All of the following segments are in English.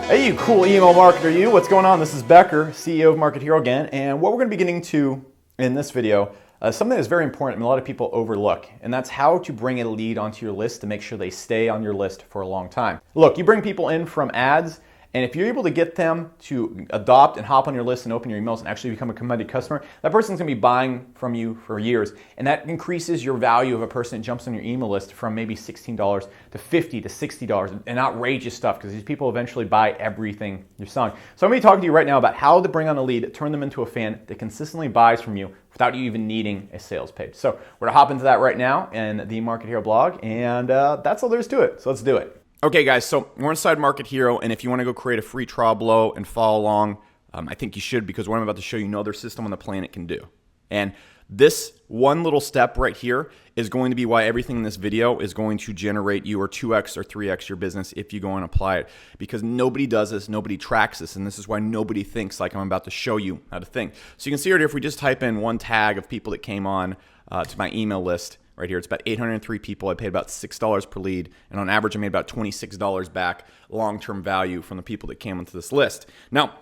Hey, you cool email marketer, you. What's going on? This is Becker, CEO of Market Hero again, and what we're going to be getting to in this video, something that's very important and a lot of people overlook, and that's how to bring a lead onto your list to make sure they stay on your list for a long time. Look, you bring people in from ads, and if you're able to get them to adopt and hop on your list and open your emails and actually become a committed customer, that person's going to be buying from you for years. And that increases your value of a person that jumps on your email list from maybe $16 to $50 to $60 and outrageous stuff, because these people eventually buy everything you're selling. So I'm going to be talking to you right now about how to bring on a lead, turn them into a fan that consistently buys from you without you even needing a sales page. So we're going to hop into that right now in the Market Hero blog, and that's all there is to it. So let's do it. Okay, guys, so we're inside Market Hero, and if you want to go create a free trial below and follow along, I think you should, because what I'm about to show you, no other system on the planet can do. And this one little step right here is going to be why everything in this video is going to generate you or 2x or 3x your business if you go and apply it. Because nobody does this, nobody tracks this, and this is why nobody thinks like I'm about to show you how to think. So you can see right here, if we just type in one tag of people that came on to my email list, right here, it's about 803 people. I paid about $6 per lead, and on average, I made about $26 back long-term value from the people that came onto this list. Now,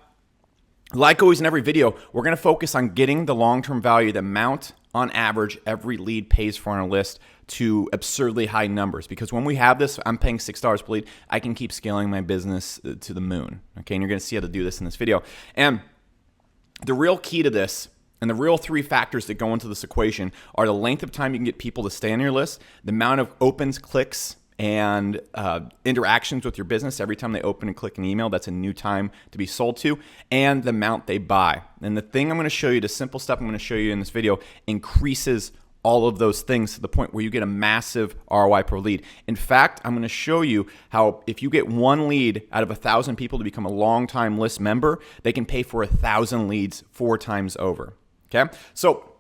like always in every video, we're going to focus on getting the long-term value, the amount on average every lead pays for on a list, to absurdly high numbers. Because when we have this, I'm paying $6 per lead, I can keep scaling my business to the moon. Okay, and you're going to see how to do this in this video. And the real key to this, and the real three factors that go into this equation, are the length of time you can get people to stay on your list, the amount of opens, clicks, and interactions with your business every time they open and click an email. That's a new time to be sold to, and the amount they buy. And the thing I'm going to show you, the simple step I'm going to show you in this video, increases all of those things to the point where you get a massive ROI per lead. In fact, I'm going to show you how if you get one lead out of 1,000 people to become a long-time list member, they can pay for 1,000 leads 4 times over. Okay, so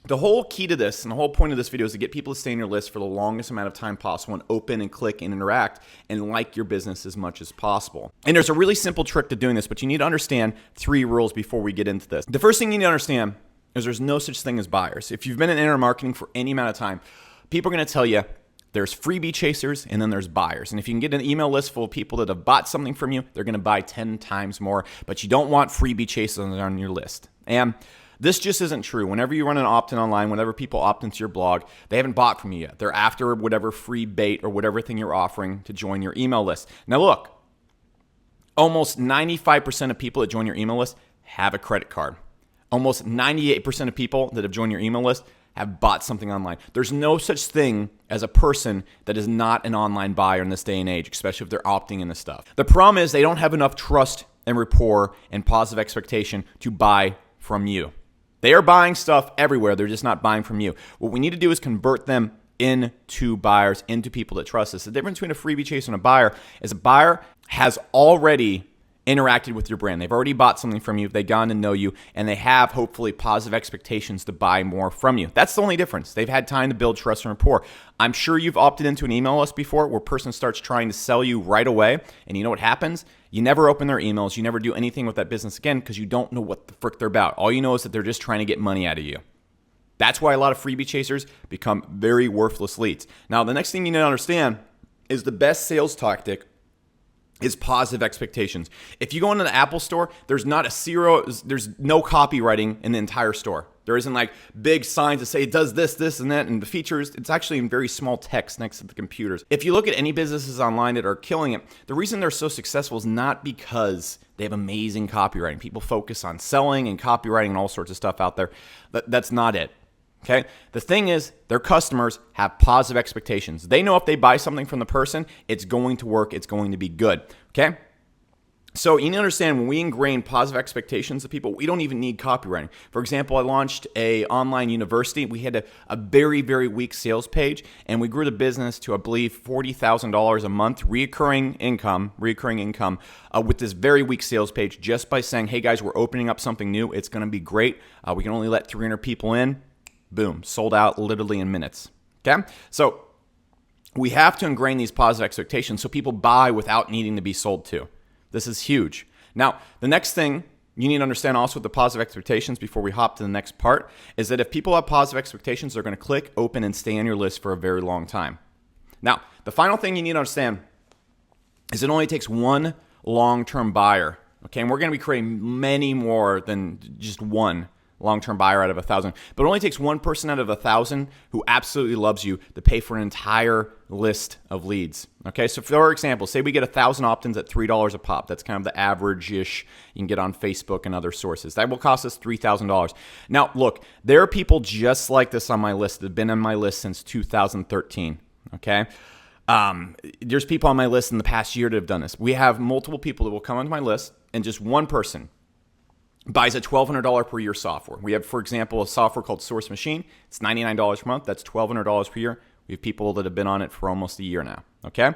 the whole key to this and the whole point of this video is to get people to stay on your list for the longest amount of time possible and open and click and interact and like your business as much as possible. And there's a really simple trick to doing this, but you need to understand 3 rules before we get into this. The first thing you need to understand is there's no such thing as buyers. If you've been in internet marketing for any amount of time, people are going to tell you there's freebie chasers and then there's buyers. And if you can get an email list full of people that have bought something from you, they're going to buy 10 times more, but you don't want freebie chasers on your list. And this just isn't true. Whenever you run an opt-in online, whenever people opt into your blog, they haven't bought from you yet. They're after whatever free bait or whatever thing you're offering to join your email list. Now look, almost 95% of people that join your email list have a credit card. Almost 98% of people that have joined your email list have bought something online. There's no such thing as a person that is not an online buyer in this day and age, especially if they're opting into stuff. The problem is they don't have enough trust and rapport and positive expectation to buy from you. They are buying stuff everywhere. They're just not buying from you. What we need to do is convert them into buyers, into people that trust us. The difference between a freebie chaser and a buyer is a buyer has already interacted with your brand. They've already bought something from you. They've gotten to know you, and they have hopefully positive expectations to buy more from you. That's the only difference. They've had time to build trust and rapport. I'm sure you've opted into an email list before where a person starts trying to sell you right away, and you know what happens? You never open their emails. You never do anything with that business again because you don't know what the frick they're about. All you know is that they're just trying to get money out of you. That's why a lot of freebie chasers become very worthless leads. Now, the next thing you need to understand is the best sales tactic is positive expectations. If you go into the Apple store, there's no copywriting in the entire store. There isn't like big signs that say it does this, this, and that, and the features. It's actually in very small text next to the computers. If you look at any businesses online that are killing it, the reason they're so successful is not because they have amazing copywriting. People focus on selling and copywriting and all sorts of stuff out there. That's not it. Okay. The thing is, their customers have positive expectations. They know if they buy something from the person, it's going to work. It's going to be good. Okay. So you need to understand, when we ingrain positive expectations of people, we don't even need copywriting. For example, I launched a online university. We had a very, very weak sales page, and we grew the business to, I believe, $40,000 a month, recurring income with this very weak sales page, just by saying, hey guys, we're opening up something new. It's going to be great. We can only let 300 people in. Boom, sold out literally in minutes. Okay? So we have to ingrain these positive expectations so people buy without needing to be sold to. This is huge. Now, the next thing you need to understand also with the positive expectations before we hop to the next part is that if people have positive expectations, they're going to click, open, and stay on your list for a very long time. Now, the final thing you need to understand is it only takes one long-term buyer. Okay, and we're going to be creating many more than just one long-term buyer out of 1,000. But it only takes one person out of 1,000 who absolutely loves you to pay for an entire list of leads. Okay, so for example, say we get 1,000 opt-ins at $3 a pop. That's kind of the average-ish you can get on Facebook and other sources. That will cost us $3,000. Now, look, there are people just like this on my list that have been on my list since 2013. Okay. There's people on my list in the past year that have done this. We have multiple people that will come onto my list, and just one person buys a $1,200 per year software. We have, for example, a software called Source Machine. It's $99 per month. That's $1,200 per year. We have people that have been on it for almost a year now. Okay.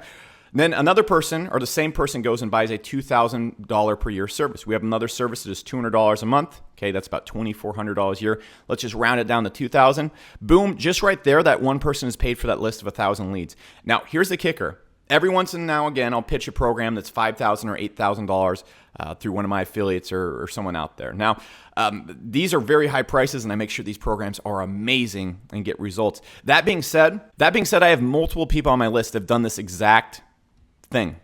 Then another person, or the same person, goes and buys a $2,000 per year service. We have another service that is $200 a month. Okay, that's about $2,400 a year. Let's just round it down to $2,000. Boom, just right there, that one person is paid for that list of 1,000 leads. Now, here's the kicker. Every once in now again, I'll pitch a program that's $5,000 or $8,000 through one of my affiliates or someone out there. Now, these are very high prices, and I make sure these programs are amazing and get results. That being said, I have multiple people on my list that have done this exact thing.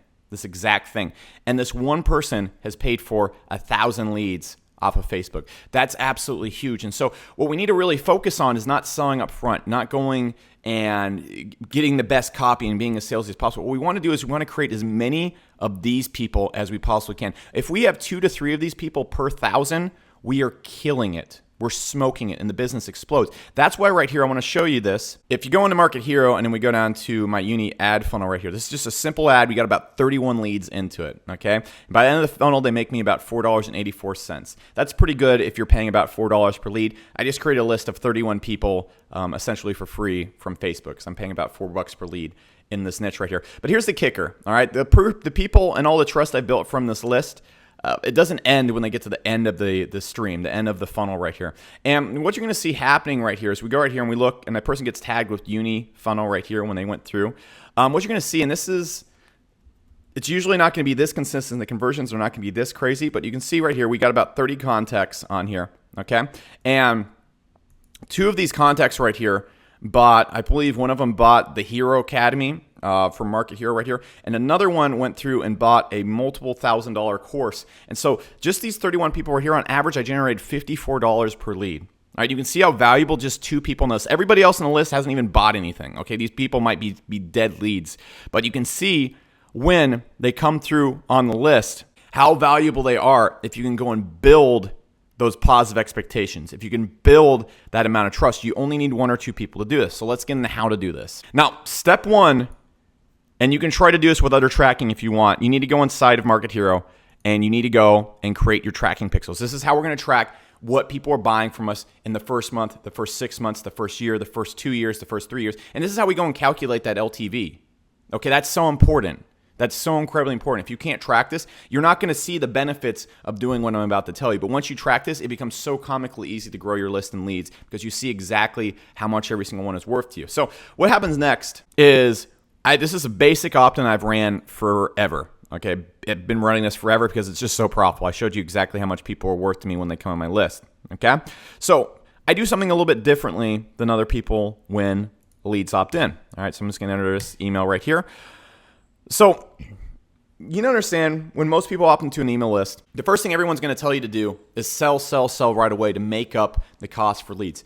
And this one person has paid for 1,000 leads off of Facebook. That's absolutely huge. And so what we need to really focus on is not selling up front, not going and getting the best copy and being as salesy as possible. What we want to do is we want to create as many of these people as we possibly can. If we have 2 to 3 of these people per 1,000, we are killing it. We're smoking it, and the business explodes. That's why right here I want to show you this. If you go into Market Hero and then we go down to my uni ad funnel right here, this is just a simple ad. We got about 31 leads into it, okay? And by the end of the funnel, they make me about $4.84. That's pretty good if you're paying about $4 per lead. I just created a list of 31 people essentially for free from Facebook, because I'm paying about $4 per lead in this niche right here. But here's the kicker, all right? The people and all the trust I built from this list, it doesn't end when they get to the end of the stream, the end of the funnel right here. And what you're going to see happening right here is we go right here and we look, and that person gets tagged with uni funnel right here when they went through. What you're going to see, and it's usually not going to be this consistent. The conversions are not going to be this crazy, but you can see right here we got about 30 contacts on here, okay? And 2 of these contacts right here I believe one of them bought the Hero Academy from Market Hero right here, and another one went through and bought a multiple $1,000 course. And so just these 31 people right here, on average, I generated $54 per lead. All right, you can see how valuable just 2 people in this. Everybody else on the list hasn't even bought anything. Okay, these people might be dead leads, but you can see when they come through on the list how valuable they are if you can go and build those positive expectations. If you can build that amount of trust, you only need 1 or 2 people to do this. So let's get into how to do this. Now, step 1, and you can try to do this with other tracking if you want. You need to go inside of Market Hero, and you need to go and create your tracking pixels. This is how we're going to track what people are buying from us in the first month, the first 6 months, the first year, the first 2 years, the first 3 years. And this is how we go and calculate that LTV. Okay, that's so important. That's so incredibly important. If you can't track this, you're not going to see the benefits of doing what I'm about to tell you. But once you track this, it becomes so comically easy to grow your list and leads because you see exactly how much every single one is worth to you. So what happens next is, this is a basic opt-in I've ran forever. Okay, I've been running this forever because it's just so profitable. I showed you exactly how much people are worth to me when they come on my list. Okay, so I do something a little bit differently than other people when leads opt in. All right, so I'm just going to enter this email right here. So you understand, when most people opt into an email list, the first thing everyone's going to tell you to do is sell right away to make up the cost for leads.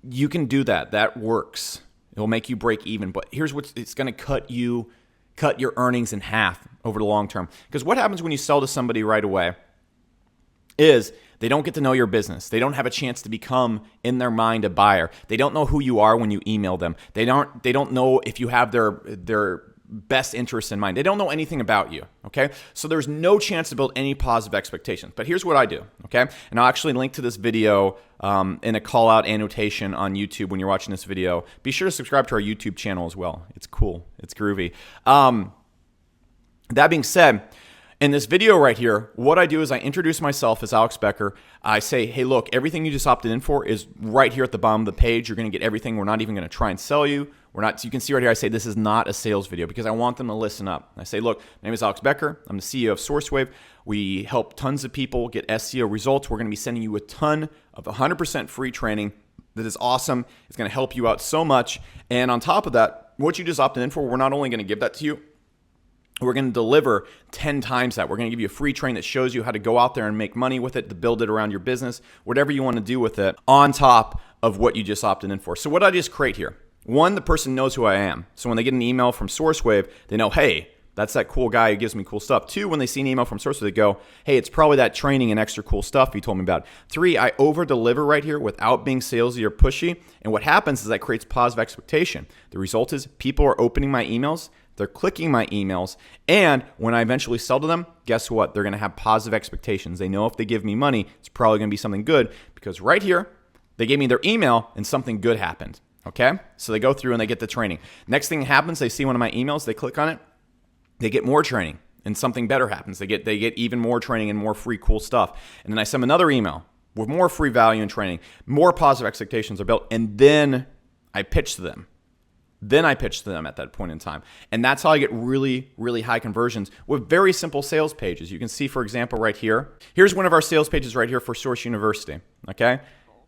You can do that. That works. It'll make you break even. But here's it's going to cut your earnings in half over the long term. Because what happens when you sell to somebody right away is they don't get to know your business. They don't have a chance to become, in their mind, a buyer. They don't know who you are when you email them. They don't know if you have their best interests in mind. They don't know anything about you, okay? So there's no chance to build any positive expectations. But here's what I do, okay? And I'll actually link to this video in a call-out annotation on YouTube when you're watching this video. Be sure to subscribe to our YouTube channel as well. It's cool. It's groovy. That being said, in this video right here, what I do is I introduce myself as Alex Becker. I say, hey, look, everything you just opted in for is right here at the bottom of the page. You're going to get everything. We're not even going to try and sell you. You can see right here, I say this is not a sales video because I want them to listen up. I say, look, my name is Alex Becker. I'm the CEO of SourceWave. We help tons of people get SEO results. We're going to be sending you a ton of 100% free training that is awesome. It's going to help you out so much. And on top of that, what you just opted in for, we're not only going to give that to you, we're going to deliver 10 times that. We're going to give you a free training that shows you how to go out there and make money with it, to build it around your business, whatever you want to do with it, on top of what you just opted in for. So what did I just create here? One, the person knows who I am. So when they get an email from SourceWave, they know, hey, that's that cool guy who gives me cool stuff. Two, when they see an email from SourceWave, they go, hey, it's probably that training and extra cool stuff he told me about. Three, I over-deliver right here without being salesy or pushy. And what happens is that creates positive expectation. The result is people are opening my emails, they're clicking my emails, and when I eventually sell to them, guess what? They're going to have positive expectations. They know if they give me money, it's probably going to be something good, because right here, they gave me their email and something good happened. Okay? So they go through and they get the training. Next thing happens, they see one of my emails, they click on it, they get more training, and something better happens. They get even more training and more free cool stuff. And then I send them another email with more free value and training, more positive expectations are built, and then I pitch to them. Then I pitch to them at that point in time. And that's how I get really, really high conversions with very simple sales pages. You can see, for example, right here. Here's one of our sales pages right here for Source University, okay?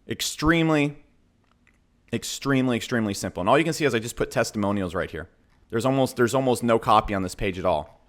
Extremely simple. And all you can see is I just put testimonials right here. There's almost no copy on this page at all.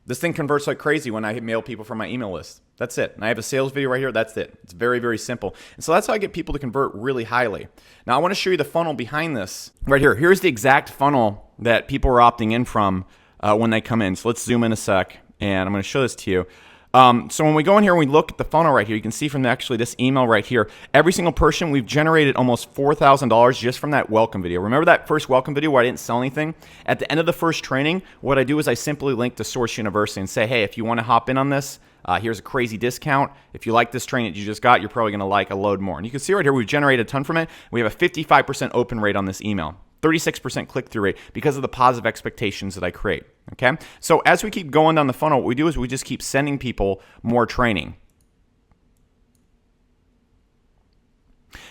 This thing converts like crazy when I mail people from my email list. That's it. And I have a sales video right here. That's it. It's very, very simple. And so that's how I get people to convert really highly. Now I want to show you the funnel behind this right here. Here's the exact funnel that people are opting in from when they come in. So let's zoom in a sec, and I'm going to show this to you. So when we go in here and we look at the funnel right here, you can see from actually this email right here, every single person, we've generated almost $4,000 just from that welcome video. Remember that first welcome video where I didn't sell anything? At the end of the first training, what I do is I simply link to Source University and say, hey, if you want to hop in on this, here's a crazy discount. If you like this training that you just got, you're probably going to like a load more. And you can see right here, we've generated a ton from it. We have a 55% open rate on this email. 36% click-through rate because of the positive expectations that I create, okay? So as we keep going down the funnel, what we do is we just keep sending people more training.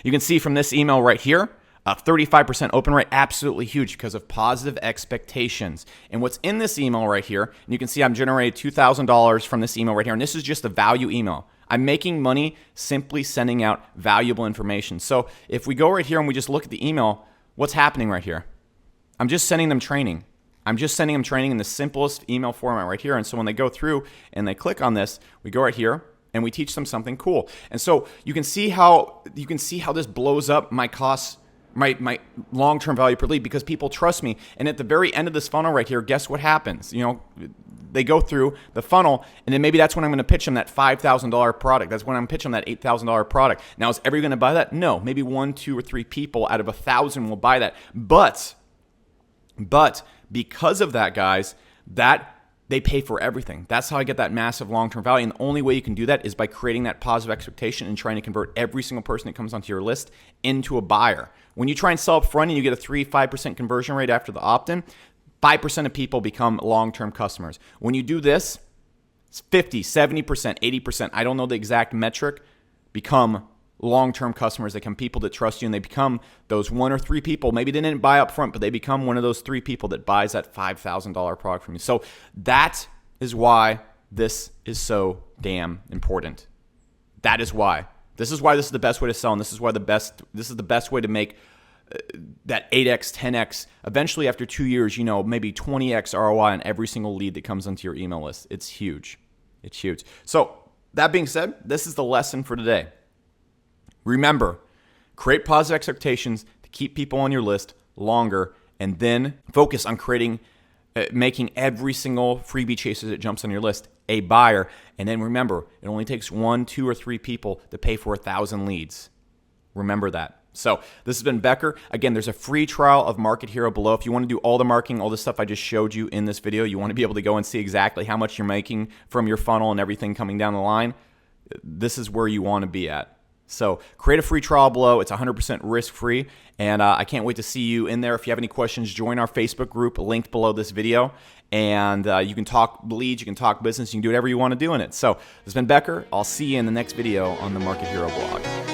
You can see from this email right here, a 35% open rate, absolutely huge because of positive expectations. And what's in this email right here, and you can see I'm generating $2,000 from this email right here, and this is just a value email. I'm making money simply sending out valuable information. So if we go right here and we just look at the email, what's happening right here? I'm just sending them training. I'm just sending them training in the simplest email format right here. And so when they go through and they click on this, we go right here and we teach them something cool. And so you can see how this blows up my costs, my long-term value per lead, because people trust me. And at the very end of this funnel right here, guess what happens? You know, they go through the funnel, and then maybe that's when I'm going to pitch them that $5,000 product. That's when I'm pitching them that $8,000 product. Now, is everyone going to buy that? No. Maybe 1, 2, or 3 people out of 1,000 will buy that. But because of that, guys, that they pay for everything. That's how I get that massive long-term value. And the only way you can do that is by creating that positive expectation and trying to convert every single person that comes onto your list into a buyer. When you try and sell up front and you get a 3-5% conversion rate after the opt-in, 5% of people become long-term customers. When you do this, it's 50, 70%, 80%, I don't know the exact metric, become long-term customers. They become people that trust you, and they become those 1 or 3 people. Maybe they didn't buy up front, but they become one of those 3 people that buys that $5,000 product from you. So that is why this is so damn important. That is why. This is why this is the best way to sell, and this is the best way to make that 8x, 10x, eventually after 2 years, maybe 20x ROI on every single lead that comes onto your email list. It's huge. It's huge. So that being said, this is the lesson for today. Remember, create positive expectations to keep people on your list longer, and then focus on making every single freebie chaser that jumps on your list a buyer. And then remember, it only takes 1, 2, or 3 people to pay for 1,000 leads. Remember that. So this has been Becker. Again, there's a free trial of Market Hero below. If you want to do all the marketing, all the stuff I just showed you in this video, you want to be able to go and see exactly how much you're making from your funnel and everything coming down the line, this is where you want to be at. So create a free trial below. It's 100% risk-free, and I can't wait to see you in there. If you have any questions, join our Facebook group linked below this video, and you can talk leads, you can talk business, you can do whatever you want to do in it. So this has been Becker. I'll see you in the next video on the Market Hero blog.